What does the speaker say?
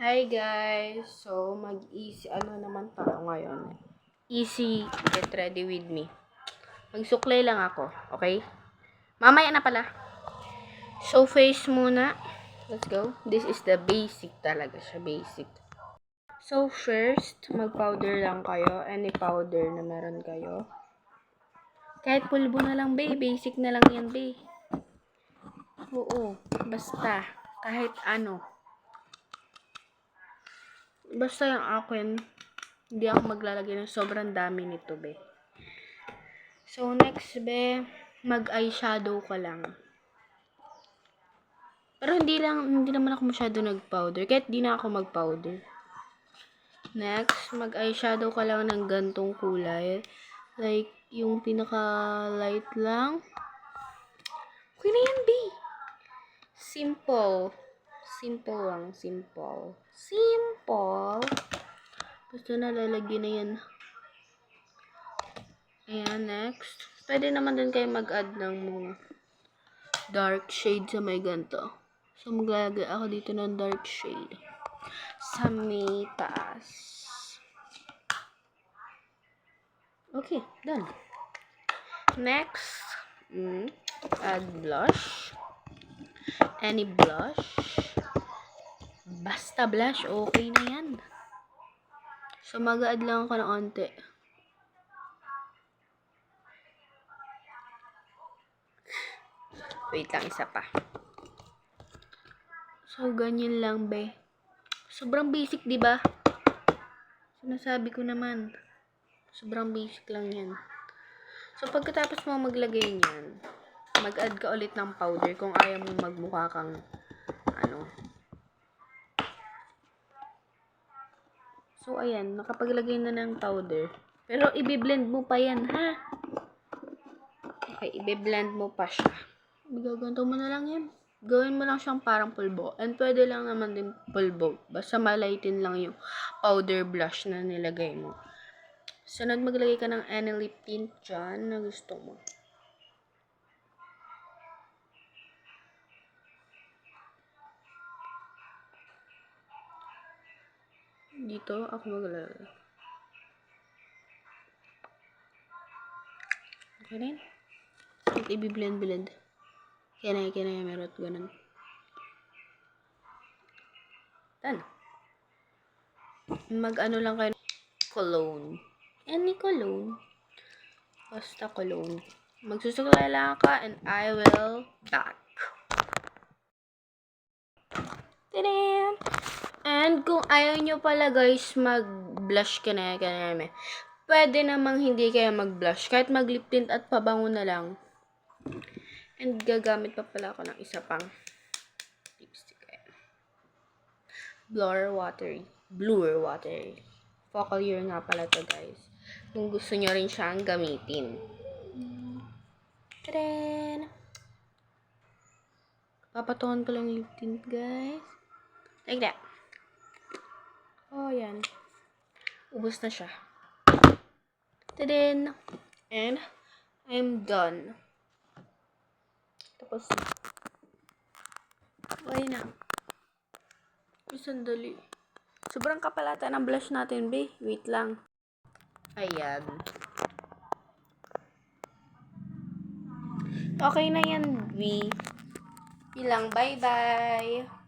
Hi guys! So, mag-easy, naman tayo ngayon? Easy, get ready with me. Magsuklay lang ako, okay? Mamaya na pala. So, face muna. Let's go. This is the basic talaga siya, basic. So, first, mag-powder lang kayo. Any powder na meron kayo. Kahit pulbo na lang, be. Basic na lang yan, be. Oo, basta. Kahit ano. Basta yung akin, hindi ako maglalagay ng sobrang dami nito, be. So, next, be, mag-eyeshadow ka lang. Pero hindi naman ako masyado nag-powder. Kahit di na ako mag-powder. Next, mag-eyeshadow ka lang ng gantong kulay. Like, yung pinaka-light lang. Okay na yan, be. Simple. Simple lang, simple. Simple. Basta nalalagyan na yan. Ayan, next. Pwede naman din kayo mag-add ng mga dark shade sa may ganito. So, maglalagay ako dito ng dark shade. Sa may taas. Okay, done. Next, add blush. Any blush. Basta blush, okay na yan. So, mag-add lang ako ng onte. Wait lang, isa pa. So, ganyan lang, be. Sobrang basic, di ba? Sinasabi ko naman. Sobrang basic lang yan. So, pagkatapos mo maglagay niyan, mag-add ka ulit ng powder kung ayaw mo magmukha kang, So, ayan. Nakapaglagay na ng powder. Pero, i-blend mo pa yan, ha? Okay, i-blend mo pa siya. Gaganto mo na lang yan. Gawin mo lang siyang parang pulbo. And pwede lang naman din pulbo. Basta malighten lang yung powder blush na nilagay mo. Sunod, maglagay ka ng any lip tint dyan na gusto mo. Dito, ako maglalagay. Okay na yun. At i-blend. Kaya na meron ganun. Done. Mag-ano lang kayo. Cologne. Any cologne. Basta cologne. Magsusuklay lang ka and I will back. Tadam! And kung ayaw nyo pala guys mag-blush ka na pwede namang hindi kayo mag-blush. Kahit mag-lip tint at pabango na lang. And gagamit pa pala ako ng isa pang lipstick. Blur watery. Focal year nga pala to guys. Kung gusto nyo rin siyang gamitin. Tadaan! Papatungan ko lang yung lip tint guys. Like that. Oh, yan. Ubus na siya. Tadaan! And I'm done. Tapos, okay na. Sandali. Sobrang kapalata ng blush natin, be. Wait lang. Ayan. Okay na yan, be. Bilang bye-bye.